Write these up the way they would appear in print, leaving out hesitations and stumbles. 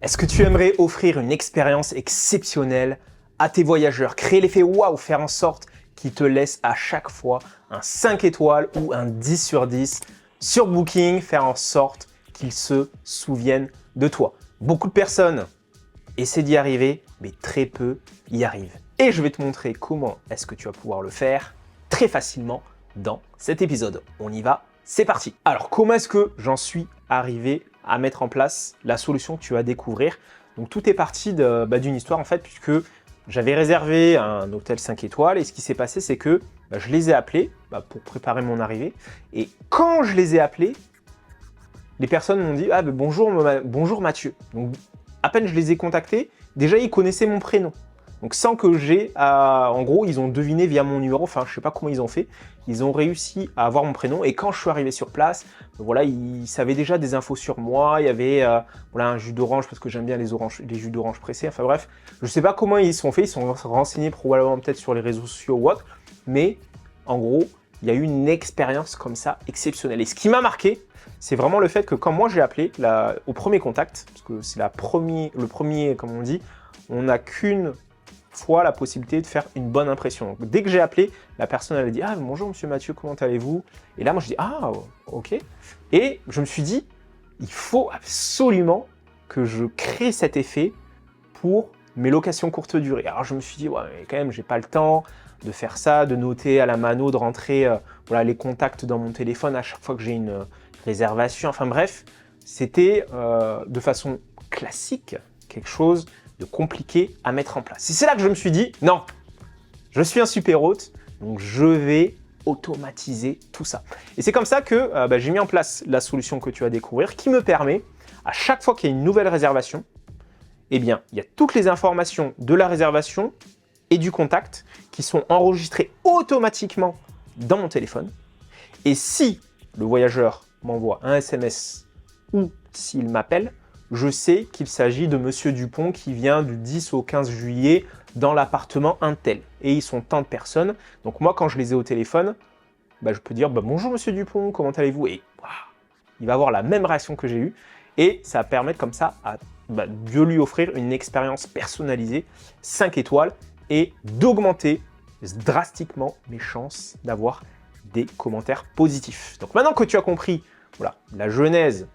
Est-ce que tu aimerais offrir une expérience exceptionnelle à tes voyageurs, créer l'effet waouh, faire en sorte qu'ils te laissent à chaque fois un 5 étoiles ou un 10 sur 10 sur Booking, faire en sorte qu'ils se souviennent de toi? Beaucoup de personnes essaient d'y arriver, mais très peu y arrivent. Et je vais te montrer comment est-ce que tu vas pouvoir le faire très facilement dans cet épisode. On y va, c'est parti. Alors, comment est-ce que j'en suis arrivé à mettre en place la solution que tu vas découvrir? Donc, tout est parti d'une histoire en fait, puisque j'avais réservé un hôtel 5 étoiles et ce qui s'est passé, c'est que je les ai appelés pour préparer mon arrivée. Et quand je les ai appelés, les personnes m'ont dit « Ah, bonjour Mathieu ». Donc, à peine je les ai contactés, déjà ils connaissaient mon prénom. Donc sans que j'ai en gros, ils ont deviné via mon numéro, enfin je sais pas comment ils ont fait, ils ont réussi à avoir mon prénom et quand je suis arrivé sur place, voilà, ils savaient déjà des infos sur moi, il y avait voilà, un jus d'orange parce que j'aime bien les jus d'orange pressés, enfin bref, je sais pas comment ils se sont fait, ils sont renseignés probablement peut-être sur les réseaux sociaux ou autre, mais en gros, il y a eu une expérience comme ça exceptionnelle. Et ce qui m'a marqué, c'est vraiment le fait que quand moi j'ai appelé au premier contact, parce que c'est le premier, comme on dit, on n'a qu'une fois la possibilité de faire une bonne impression. Donc, dès que j'ai appelé, la personne elle a dit « Ah, bonjour monsieur Mathieu, comment allez-vous ?» Et là, moi je dis « Ah, ok ». Et je me suis dit, il faut absolument que je crée cet effet pour mes locations courte durée. Alors je me suis dit « Ouais, mais quand même, j'ai pas le temps de faire ça, de noter à la mano, de rentrer voilà, les contacts dans mon téléphone à chaque fois que j'ai une réservation. » Enfin bref, c'était de façon classique, quelque chose de compliqué à mettre en place. C'est là que je me suis dit, non, je suis un super hôte, donc je vais automatiser tout ça. Et c'est comme ça que j'ai mis en place la solution que tu vas découvrir, qui me permet, à chaque fois qu'il y a une nouvelle réservation, eh bien, il y a toutes les informations de la réservation et du contact qui sont enregistrées automatiquement dans mon téléphone. Et si le voyageur m'envoie un SMS ou s'il m'appelle, je sais qu'il s'agit de Monsieur Dupont qui vient du 10 au 15 juillet dans l'appartement Intel. Et ils sont tant de personnes. Donc moi, quand je les ai au téléphone, je peux dire bonjour Monsieur Dupont, comment allez-vous? Et il va avoir la même réaction que j'ai eue. Et ça va permettre comme ça de lui offrir une expérience personnalisée, 5 étoiles, et d'augmenter drastiquement mes chances d'avoir des commentaires positifs. Donc maintenant que tu as compris voilà, la genèse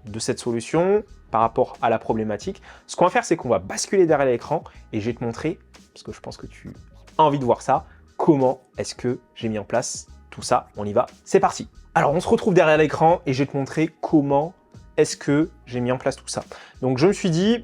de cette solution par rapport à la problématique, ce qu'on va faire, c'est qu'on va basculer derrière l'écran et je vais te montrer, parce que je pense que tu as envie de voir ça, comment est-ce que j'ai mis en place tout ça. On y va, c'est parti. Alors, on se retrouve derrière l'écran et je vais te montrer comment est-ce que j'ai mis en place tout ça. Donc, je me suis dit,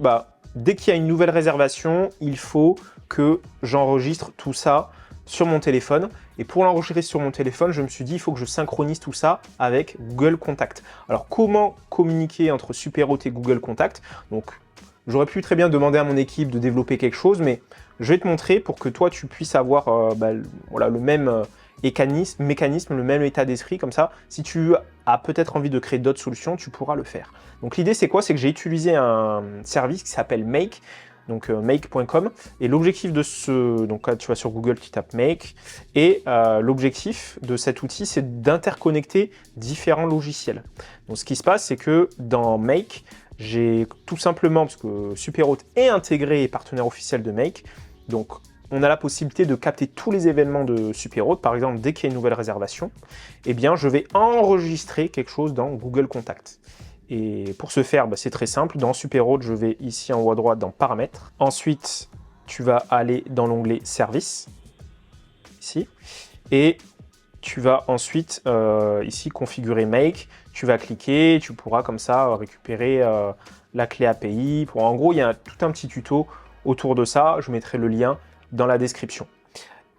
dès qu'il y a une nouvelle réservation, il faut que j'enregistre tout ça sur mon téléphone. Et pour l'enregistrer sur mon téléphone, je me suis dit, il faut que je synchronise tout ça avec Google Contact. Alors, comment communiquer entre Superhôte et Google Contact? Donc, j'aurais pu très bien demander à mon équipe de développer quelque chose, mais je vais te montrer pour que toi, tu puisses avoir voilà, le même mécanisme, le même état d'esprit. Comme ça, si tu as peut-être envie de créer d'autres solutions, tu pourras le faire. Donc, l'idée, c'est quoi? C'est que j'ai utilisé un service qui s'appelle Make. Donc make.com, et l'objectif de donc là tu vas sur Google, tu tapes Make, et l'objectif de cet outil c'est d'interconnecter différents logiciels. Donc ce qui se passe c'est que dans Make, j'ai tout simplement, parce que Superhôte est intégré et partenaire officiel de Make, donc on a la possibilité de capter tous les événements de Superhôte. Par exemple, dès qu'il y a une nouvelle réservation, eh bien je vais enregistrer quelque chose dans Google Contact. Et pour ce faire, c'est très simple. Dans Superhôte, je vais ici en haut à droite dans Paramètres. Ensuite, tu vas aller dans l'onglet Services, ici. Et tu vas ensuite, ici, configurer Make. Tu vas cliquer, tu pourras comme ça récupérer la clé API. En gros, il y a tout un petit tuto autour de ça. Je mettrai le lien dans la description.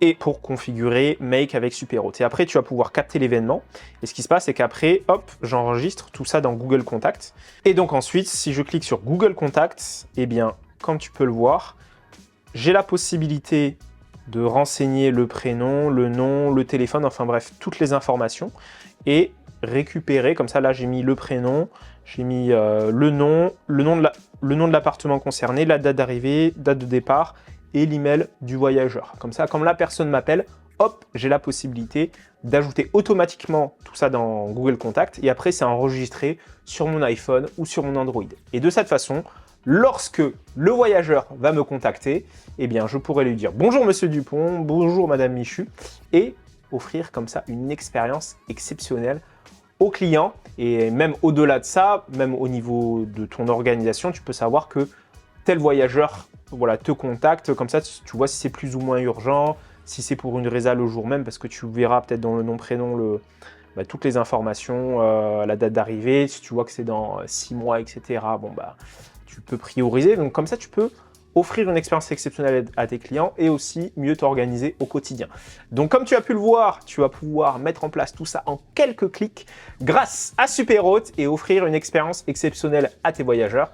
Et pour configurer Make avec Superhôte. Et après, tu vas pouvoir capter l'événement. Et ce qui se passe, c'est qu'après, hop, j'enregistre tout ça dans Google Contact. Et donc ensuite, si je clique sur Google Contact, eh bien, comme tu peux le voir, j'ai la possibilité de renseigner le prénom, le nom, le téléphone, enfin bref, toutes les informations. Et récupérer, comme ça, là, j'ai mis le prénom, j'ai mis le nom de l'appartement concerné, la date d'arrivée, date de départ, et l'email du voyageur. Comme ça, comme la personne m'appelle, hop, j'ai la possibilité d'ajouter automatiquement tout ça dans Google Contact et après, c'est enregistré sur mon iPhone ou sur mon Android. Et de cette façon, lorsque le voyageur va me contacter, eh bien, je pourrai lui dire « Bonjour Monsieur Dupont, bonjour Madame Michu » et offrir comme ça une expérience exceptionnelle au client. Et même au-delà de ça, même au niveau de ton organisation, tu peux savoir que tel voyageur voilà, te contacte. Comme ça, tu vois si c'est plus ou moins urgent, si c'est pour une résa le jour même, parce que tu verras peut-être dans le nom, prénom, toutes les informations, la date d'arrivée. Si tu vois que c'est dans 6 mois, etc., bon, tu peux prioriser. Donc comme ça, tu peux offrir une expérience exceptionnelle à tes clients et aussi mieux t'organiser au quotidien. Donc comme tu as pu le voir, tu vas pouvoir mettre en place tout ça en quelques clics grâce à Superhôte et offrir une expérience exceptionnelle à tes voyageurs.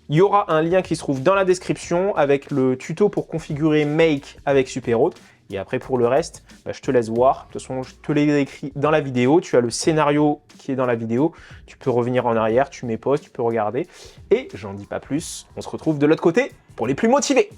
Il y aura un lien qui se trouve dans la description avec le tuto pour configurer Make avec Superhôte. Et après, pour le reste, je te laisse voir. De toute façon, je te l'ai écrit dans la vidéo. Tu as le scénario qui est dans la vidéo. Tu peux revenir en arrière, tu mets pause, tu peux regarder. Et j'en dis pas plus. On se retrouve de l'autre côté pour les plus motivés.